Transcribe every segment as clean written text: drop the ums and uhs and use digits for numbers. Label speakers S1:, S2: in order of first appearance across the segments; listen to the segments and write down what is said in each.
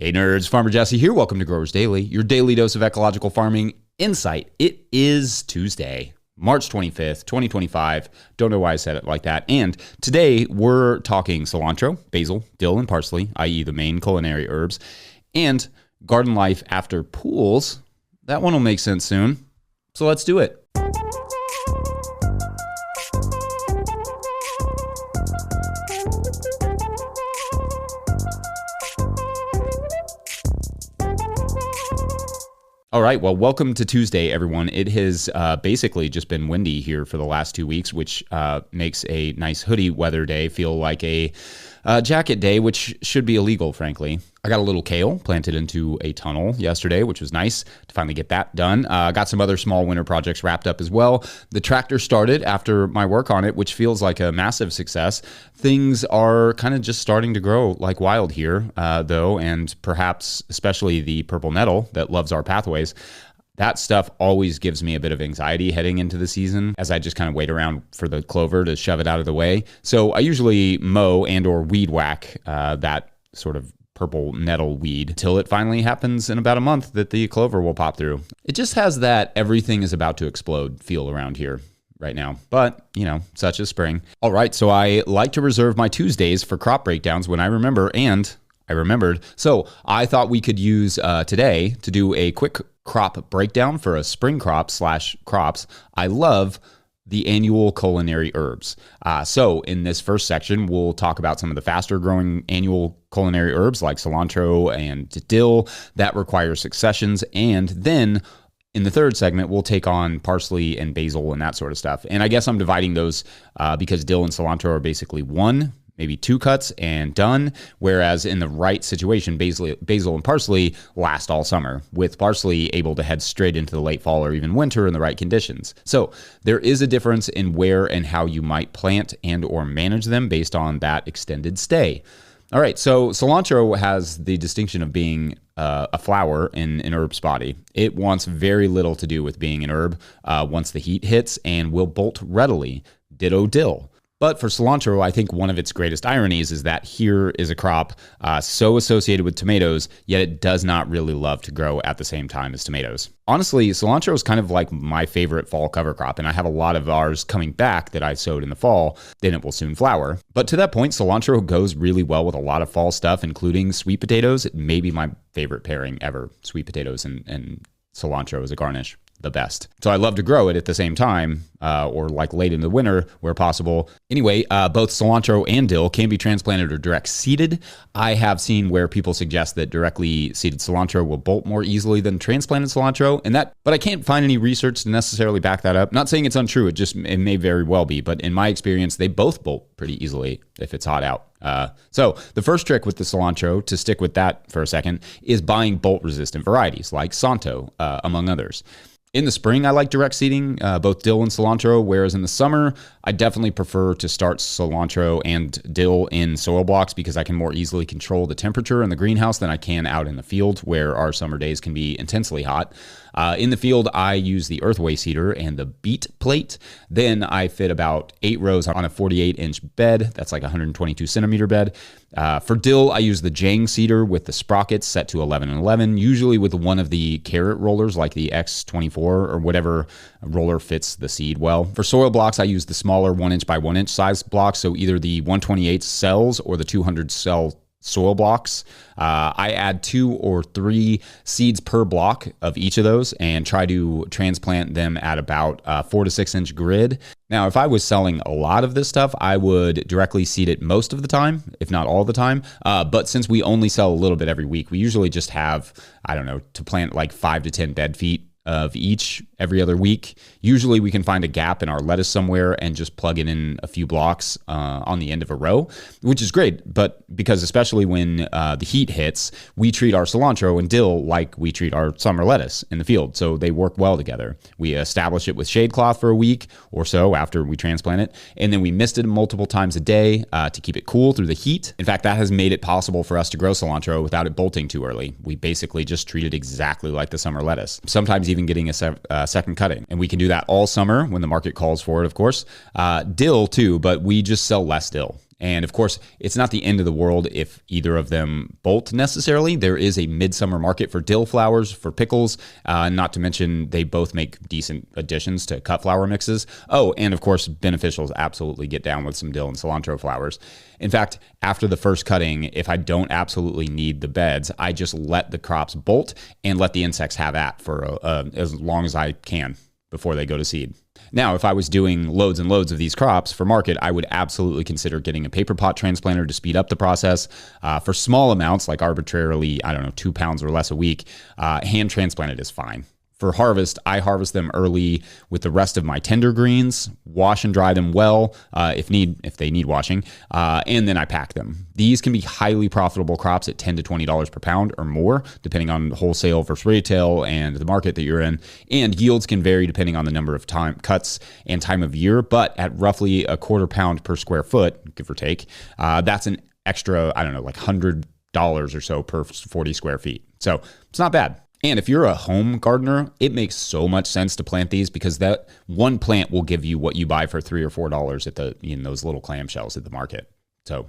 S1: Hey nerds, Farmer Jesse here. Welcome to Growers Daily, your daily dose of ecological farming insight. It is Tuesday, March 25th, 2025. Don't know why I said it like that. And today we're talking cilantro, basil, dill, and parsley, i.e. the main culinary herbs, and garden life after pools. That one will make sense soon. So let's do it. All right, well, welcome to Tuesday, everyone. It has basically just been windy here for the last 2 weeks, which makes a nice hoodie weather day feel like a jacket day, which should be illegal, frankly. I got a little kale planted into a tunnel yesterday, which was nice to finally get that done. Got some other small winter projects wrapped up as well. The tractor started after my work on it, which feels like a massive success. Things are kind of just starting to grow like wild here, though, and perhaps especially the purple nettle that loves our pathways. That stuff always gives me a bit of anxiety heading into the season as I just kind of wait around for the clover to shove it out of the way. So I usually mow and or weed whack that sort of purple nettle weed till it finally happens in about a month that the clover will pop through. It just has that everything is about to explode feel around here right now. But, you know, such is spring. All right, so I like to reserve my Tuesdays for crop breakdowns when I remember, and I remembered. So I thought we could use today to do a quick crop breakdown for a spring crop / crops. I love the annual culinary herbs. So in this first section, we'll talk about some of the faster growing annual culinary herbs like cilantro and dill that require successions. And then in the third segment, we'll take on parsley and basil and that sort of stuff. And I guess I'm dividing those because dill and cilantro are basically one, maybe two cuts and done, whereas in the right situation, basil and parsley last all summer, with parsley able to head straight into the late fall or even winter in the right conditions. So there is a difference in where and how you might plant and or manage them based on that extended stay. All right, so cilantro has the distinction of being a flower in an herb's body. It wants very little to do with being an herb once the heat hits and will bolt readily. Ditto dill. But for cilantro, I think one of its greatest ironies is that here is a crop so associated with tomatoes, yet it does not really love to grow at the same time as tomatoes. Honestly, cilantro is kind of like my favorite fall cover crop, and I have a lot of ours coming back that I sowed in the fall. Then it will soon flower. But to that point, cilantro goes really well with a lot of fall stuff, including sweet potatoes. It may be my favorite pairing ever, sweet potatoes and cilantro as a garnish. The best. So I love to grow it at the same time or like late in the winter where possible. Anyway, both cilantro and dill can be transplanted or direct seeded. I have seen where people suggest that directly seeded cilantro will bolt more easily than transplanted cilantro, but I can't find any research to necessarily back that up. Not saying it's untrue, it may very well be, but in my experience, they both bolt pretty easily if it's hot out. So the first trick with the cilantro, to stick with that for a second, is buying bolt resistant varieties like Santo, among others. In the spring, I like direct seeding, both dill and cilantro, whereas in the summer, I definitely prefer to start cilantro and dill in soil blocks because I can more easily control the temperature in the greenhouse than I can out in the field where our summer days can be intensely hot. In the field, I use the earthway seeder and the beat plate. Then I fit about 8 rows on a 48-inch bed. That's like a 122 centimeter bed. For dill, I use the Jang seeder with the sprockets set to 11 and 11, usually with one of the carrot rollers like the X24 or whatever roller fits the seed well. For soil blocks, I use the smaller 1-inch by 1-inch size blocks, so either the 128 cells or the 200 cell soil blocks. I add 2 or 3 seeds per block of each of those and try to transplant them at about 4 to 6 inch grid. Now, if I was selling a lot of this stuff, I would directly seed it most of the time, if not all the time. But since we only sell a little bit every week, we usually just have, I don't know, to plant like 5 to 10 bed feet of each every other week. Usually we can find a gap in our lettuce somewhere and just plug it in a few blocks on the end of a row, which is great. But because especially when the heat hits, we treat our cilantro and dill like we treat our summer lettuce in the field. So they work well together. We establish it with shade cloth for a week or so after we transplant it. And then we mist it multiple times a day to keep it cool through the heat. In fact, that has made it possible for us to grow cilantro without it bolting too early. We basically just treat it exactly like the summer lettuce. Sometimes even getting a second cutting. And we can do that all summer when the market calls for it, of course. Dill too, but we just sell less dill. And of course, it's not the end of the world if either of them bolt necessarily. There is a midsummer market for dill flowers, for pickles, not to mention they both make decent additions to cut flower mixes. Oh, and of course, beneficials absolutely get down with some dill and cilantro flowers. In fact, after the first cutting, if I don't absolutely need the beds, I just let the crops bolt and let the insects have at for as long as I can before they go to seed. Now, if I was doing loads and loads of these crops for market, I would absolutely consider getting a paper pot transplanter to speed up the process. For small amounts, like arbitrarily, 2 pounds or less a week, hand transplanted is fine. For harvest, I harvest them early with the rest of my tender greens, wash and dry them well if they need washing, and then I pack them. These can be highly profitable crops at $10 to $20 per pound or more, depending on wholesale versus retail and the market that you're in. And yields can vary depending on the number of cuts and time of year, but at roughly a quarter pound per square foot, give or take, that's an extra, like $100 or so per 40 square feet. So it's not bad. And if you're a home gardener, it makes so much sense to plant these because that one plant will give you what you buy for $3 or $4 in those little clamshells at the market. So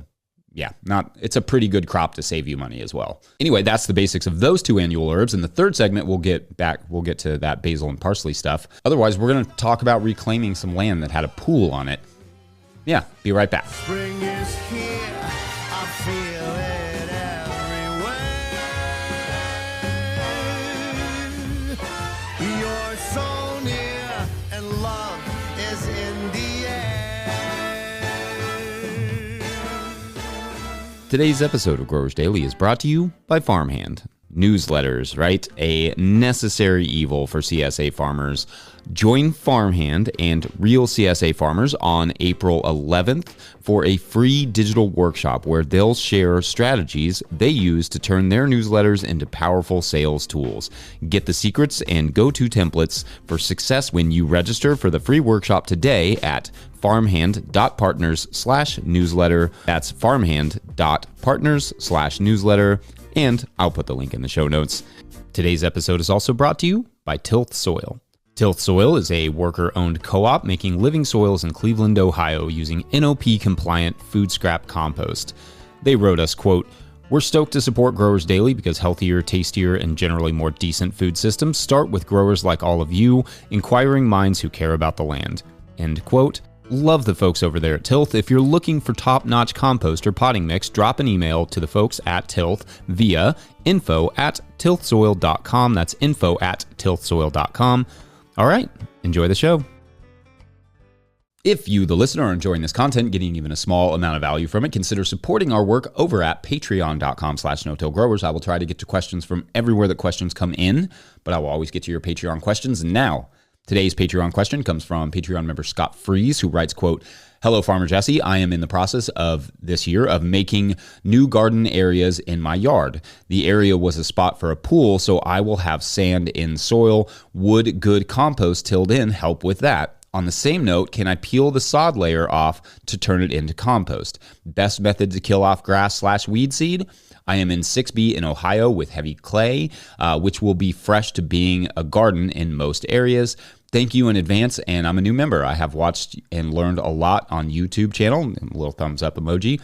S1: yeah, it's a pretty good crop to save you money as well. Anyway, that's the basics of those two annual herbs. In the third segment, we'll get to that basil and parsley stuff. Otherwise, we're going to talk about reclaiming some land that had a pool on it. Yeah, be right back.
S2: Spring is here, I feel it everywhere. You're so near, and love is in the air.
S1: Today's episode of Growers Daily is brought to you by Farmhand. Newsletters, right? A necessary evil for CSA farmers. Join Farmhand and real CSA farmers on April 11th for a free digital workshop where they'll share strategies they use to turn their newsletters into powerful sales tools. Get the secrets and go-to templates for success when you register for the free workshop today at farmhand.partners/newsletter. That's farmhand.partners/newsletter. And I'll put the link in the show notes. Today's episode is also brought to you by Tilth Soil. Tilth Soil is a worker-owned co-op making living soils in Cleveland, Ohio using NOP-compliant food scrap compost. They wrote us, quote, "We're stoked to support Growers Daily because healthier, tastier, and generally more decent food systems start with growers like all of you, inquiring minds who care about the land." End quote. Love the folks over there at Tilth. If you're looking for top-notch compost or potting mix, drop an email to the folks at Tilth via info@tilthsoil.com. That's info@tilthsoil.com. All right, enjoy the show. If you, the listener, are enjoying this content, getting even a small amount of value from it, consider supporting our work over at patreon.com/no-till-growers. I will try to get to questions from everywhere that questions come in, but I will always get to your Patreon questions. And now, today's Patreon question comes from Patreon member Scott Fries, who writes, quote, "Hello, Farmer Jesse. I am in the process of this year of making new garden areas in my yard. The area was a spot for a pool, so I will have sand in soil. Would good compost tilled in help with that? On the same note, can I peel the sod layer off to turn it into compost? Best method to kill off grass/weed seed? I am in 6B in Ohio with heavy clay, which will be fresh to being a garden in most areas. Thank you in advance, and I'm a new member. I have watched and learned a lot on YouTube channel, a little thumbs up emoji.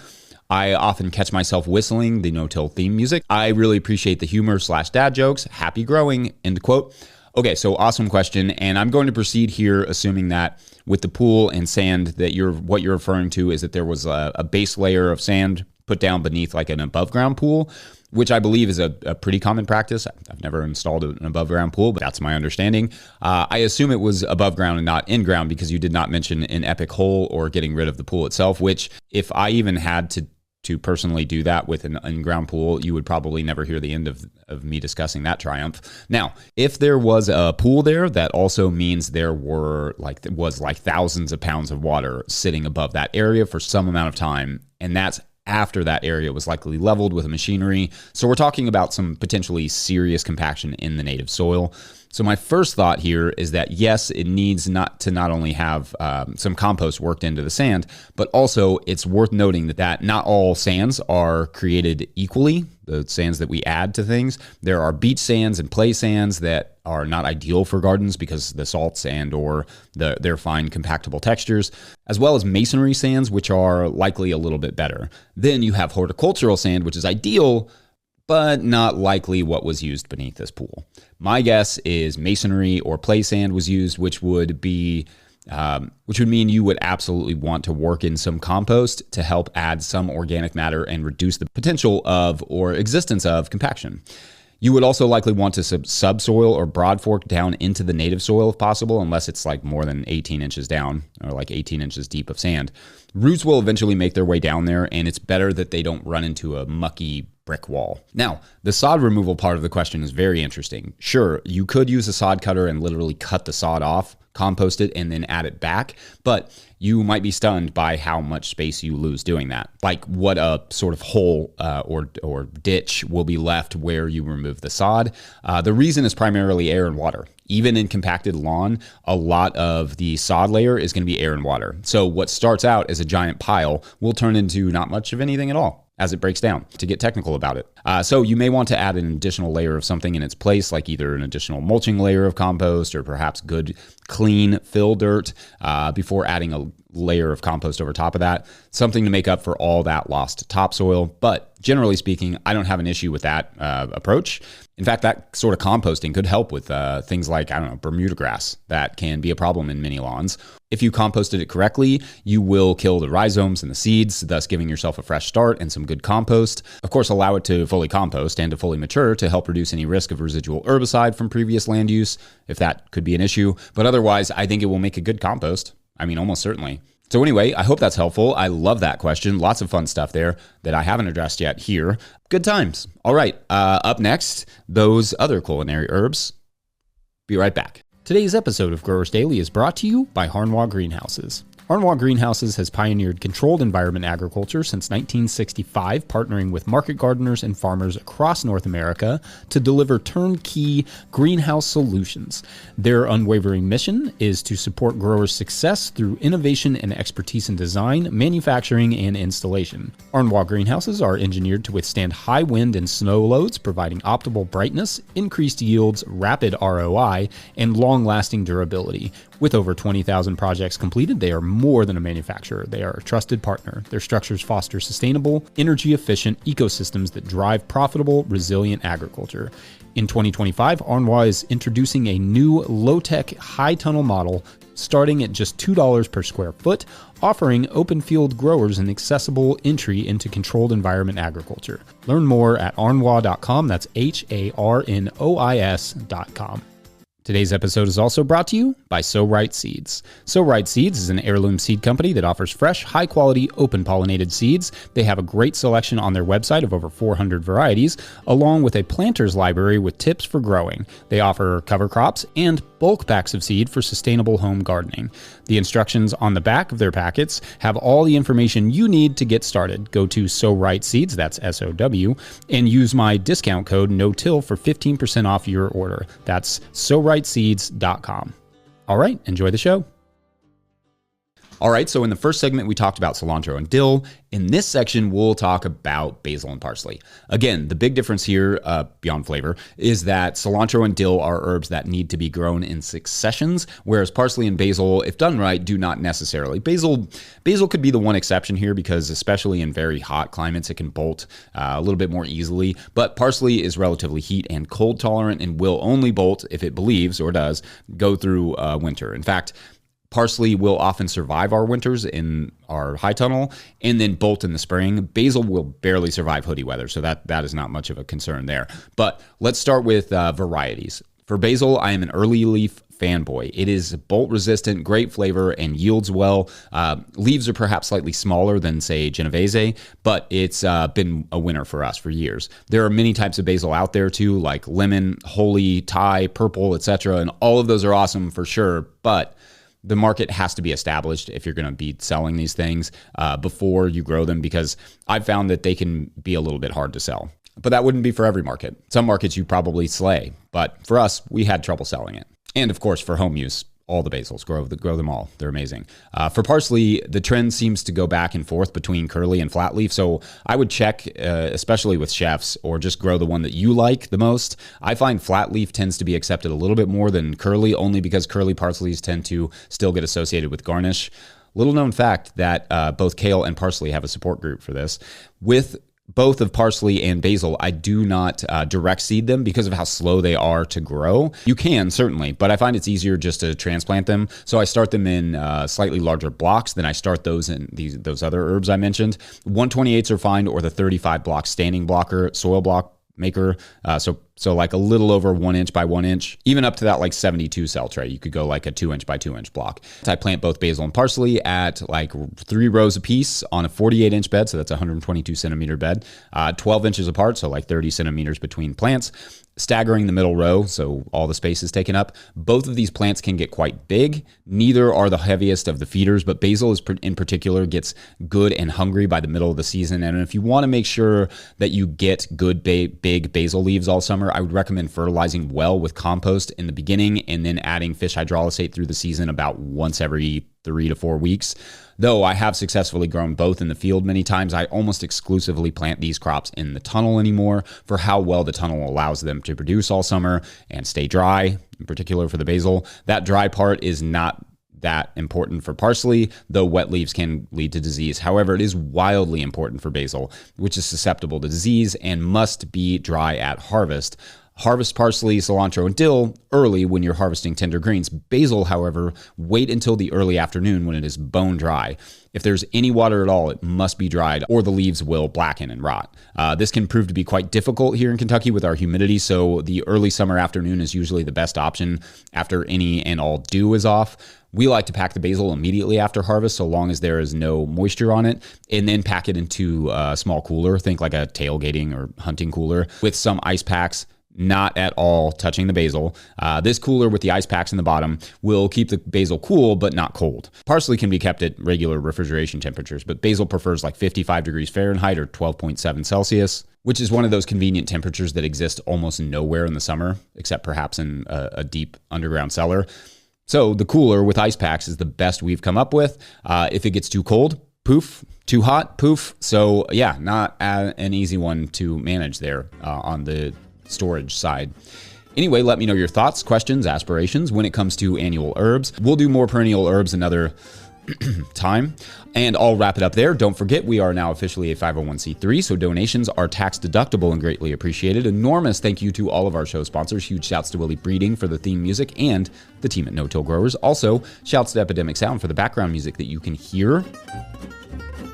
S1: I often catch myself whistling the no-till theme music. I really appreciate the humor/dad jokes. Happy growing," end quote. Okay, so awesome question, and I'm going to proceed here assuming that with the pool and sand that what you're referring to is that there was a base layer of sand put down beneath like an above ground pool, which I believe is a pretty common practice. I've never installed an above ground pool, but that's my understanding. I assume it was above ground and not in ground because you did not mention an epic hole or getting rid of the pool itself, which if I even had to personally do that with an in-ground pool, you would probably never hear the end of me discussing that triumph. Now, if there was a pool there, that also means there was thousands of pounds of water sitting above that area for some amount of time, and that's after that area was likely leveled with machinery. So we're talking about some potentially serious compaction in the native soil. So my first thought here is that yes, it needs not only have some compost worked into the sand, but also it's worth noting that not all sands are created equally. The sands that we add to things, there are beach sands and play sands that are not ideal for gardens because the salts and or their fine compactable textures, as well as masonry sands, which are likely a little bit better. Then you have horticultural sand, which is ideal, but not likely what was used beneath this pool. My guess is masonry or play sand was used, which would mean you would absolutely want to work in some compost to help add some organic matter and reduce the potential of or existence of compaction. You would also likely want to subsoil or broad fork down into the native soil if possible, unless it's like more than 18 inches down or like 18 inches deep of sand. Roots will eventually make their way down there, and it's better that they don't run into a mucky brick wall. Now, the sod removal part of the question is very interesting. Sure, you could use a sod cutter and literally cut the sod off, compost it, and then add it back, but you might be stunned by how much space you lose doing that. Like what a sort of hole or ditch will be left where you remove the sod. The reason is primarily air and water. Even in compacted lawn, a lot of the sod layer is going to be air and water. So what starts out as a giant pile will turn into not much of anything at all as it breaks down, to get technical about it. So you may want to add an additional layer of something in its place, like either an additional mulching layer of compost or perhaps good, clean fill dirt before adding a layer of compost over top of that, something to make up for all that lost topsoil. But generally speaking, I don't have an issue with that approach. In fact, that sort of composting could help with things like, Bermuda grass that can be a problem in many lawns. If you composted it correctly, you will kill the rhizomes and the seeds, thus giving yourself a fresh start and some good compost. Of course, allow it to fully compost and to fully mature to help reduce any risk of residual herbicide from previous land use, if that could be an issue. But otherwise, I think it will make a good compost. Almost certainly. So anyway, I hope that's helpful. I love that question. Lots of fun stuff there that I haven't addressed yet here. Good times. All right, up next, those other culinary herbs. Be right back. Today's episode of Growers Daily is brought to you by Harnwah Greenhouses. Harnwah Greenhouses has pioneered controlled environment agriculture since 1965, partnering with market gardeners and farmers across North America to deliver turnkey greenhouse solutions. Their unwavering mission is to support growers' success through innovation and expertise in design, manufacturing, and installation. Harnwah Greenhouses are engineered to withstand high wind and snow loads, providing optimal brightness, increased yields, rapid ROI, and long-lasting durability. With over 20,000 projects completed, they are more than a manufacturer. They are a trusted partner. Their structures foster sustainable, energy-efficient ecosystems that drive profitable, resilient agriculture. In 2025, Harnwah is introducing a new low-tech, high-tunnel model starting at just $2 per square foot, offering open field growers an accessible entry into controlled environment agriculture. Learn more at harnwah.com. That's HARNOIS.com. Today's episode is also brought to you by So Right Seeds. So Right Seeds is an heirloom seed company that offers fresh, high-quality, open-pollinated seeds. They have a great selection on their website of over 400 varieties, along with a planter's library with tips for growing. They offer cover crops and bulk packs of seed for sustainable home gardening. The instructions on the back of their packets have all the information you need to get started. Go to So Right Seeds, that's S-O-W, and use my discount code NOTILL for 15% off your order. That's SoRightSeeds.com. All right, enjoy the show. All right, so in the first segment, we talked about cilantro and dill. In this section, we'll talk about basil and parsley. Again, the big difference here, beyond flavor, is that cilantro and dill are herbs that need to be grown in successions, whereas parsley and basil, if done right, do not necessarily. Basil could be the one exception here because especially in very hot climates, it can bolt a little bit more easily. But parsley is relatively heat and cold tolerant and will only bolt if it believes, or does, go through winter. In fact, parsley will often survive our winters in our high tunnel and then bolt in the spring. Basil will barely survive hoodie weather, so that is not much of a concern there. But let's start with varieties. For basil, I am an early leaf fanboy. It is bolt resistant, great flavor, and yields well. Leaves are perhaps slightly smaller than, say, Genovese, but it's been a winner for us for years. There are many types of basil out there too, like lemon, holy, Thai, purple, etc., and all of those are awesome for sure, but the market has to be established if you're going to be selling these things before you grow them, because I've found that they can be a little bit hard to sell. But that wouldn't be for every market. Some markets you probably slay, but for us, we had trouble selling it. And of course, for home use, all the basils, grow them all. They're amazing. For parsley, the trend seems to go back and forth between curly and flat leaf. So I would check, especially with chefs, or just grow the one that you like the most. I find flat leaf tends to be accepted a little bit more than curly, only because curly parsleys tend to still get associated with garnish. Little known fact that both kale and parsley have a support group for this. With both of parsley and basil, I do not direct seed them because of how slow they are to grow. You can, certainly, but I find it's easier just to transplant them. So I start them in slightly larger blocks than I start those in those other herbs I mentioned. 128s are fine, or the 35 block standing blocker soil block maker. So like a little over 1 inch by 1 inch, even up to that like 72 cell tray. You could go like a 2 inch by 2 inch block. So I plant both basil and parsley at like 3 rows apiece on a 48 inch bed. So that's a 122 centimeter bed, 12 inches apart. So like 30 centimeters between plants, staggering the middle row. So all the space is taken up. Both of these plants can get quite big. Neither are the heaviest of the feeders, but basil is in particular gets good and hungry by the middle of the season. And if you want to make sure that you get good big basil leaves all summer, I would recommend fertilizing well with compost in the beginning and then adding fish hydrolysate through the season about once every 3 to 4 weeks. Though I have successfully grown both in the field many times, I almost exclusively plant these crops in the tunnel anymore for how well the tunnel allows them to produce all summer and stay dry, in particular for the basil. That dry part is not that important for parsley, though wet leaves can lead to disease. However, it is wildly important for basil, which is susceptible to disease and must be dry at harvest. Harvest parsley, cilantro, and dill early when you're harvesting tender greens. Basil, however, wait until the early afternoon when it is bone dry. If there's any water at all, it must be dried or the leaves will blacken and rot. This can prove to be quite difficult here in Kentucky with our humidity, so the early summer afternoon is usually the best option after any and all dew is off. We like to pack the basil immediately after harvest so long as there is no moisture on it, and then pack it into a small cooler, think like a tailgating or hunting cooler, with some ice packs, not at all touching the basil. This cooler with the ice packs in the bottom will keep the basil cool, but not cold. Parsley can be kept at regular refrigeration temperatures, but basil prefers like 55 degrees Fahrenheit or 12.7 Celsius, which is one of those convenient temperatures that exist almost nowhere in the summer, except perhaps in a deep underground cellar. So the cooler with ice packs is the best we've come up with. If it gets too cold, poof. Too hot, poof. So yeah, not an easy one to manage there on the storage side. Anyway, let me know your thoughts, questions, aspirations when it comes to annual herbs. We'll do more perennial herbs another time, and I'll wrap it up there. Don't forget, we are now officially a 501c3, so donations are tax deductible and greatly appreciated. Enormous thank you to all of our show sponsors. Huge shouts to Willie Breeding for the theme music and the team at No Till Growers. Also, shouts to Epidemic Sound for the background music that you can hear.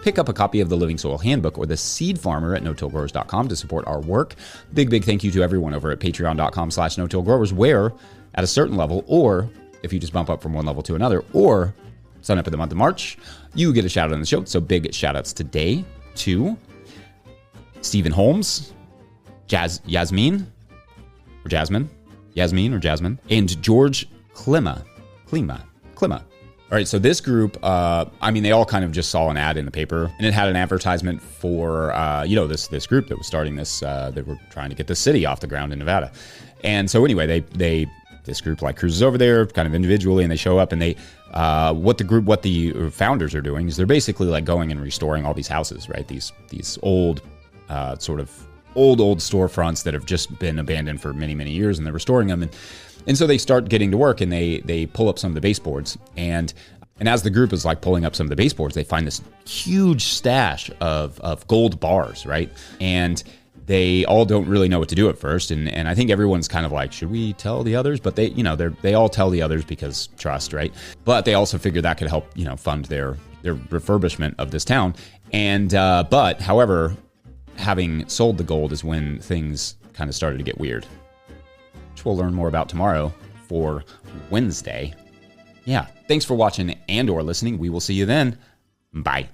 S1: Pick up a copy of the Living Soil Handbook or the Seed Farmer at no-tillgrowers.com to support our work. Big thank you to everyone over at patreon.com/no-tillgrowers, where at a certain level, or if you just bump up from one level to another, or sign up for the month of March, you get a shout out on the show. So big shout outs today to Stephen Holmes, Yasmin, and George Klima. All right, so this group, they all kind of just saw an ad in the paper, and it had an advertisement for, this group that was starting this, that were trying to get the city off the ground in Nevada. And so anyway, this group like cruises over there kind of individually, and they show up, and they, what the founders are doing is they're basically like going and restoring all these houses, right? These old, sort of old storefronts that have just been abandoned for many, many years, and they're restoring them. And so they start getting to work, and they pull up some of the baseboards. And as the group is like pulling up some of the baseboards, they find this huge stash of gold bars, right? And they all don't really know what to do at first. And I think everyone's kind of like, should we tell the others? But they all tell the others because trust, right? But they also figure that could help, fund their refurbishment of this town. And, however, having sold the gold is when things kind of started to get weird, which we'll learn more about tomorrow for Wednesday. Yeah. Thanks for watching and or listening. We will see you then. Bye.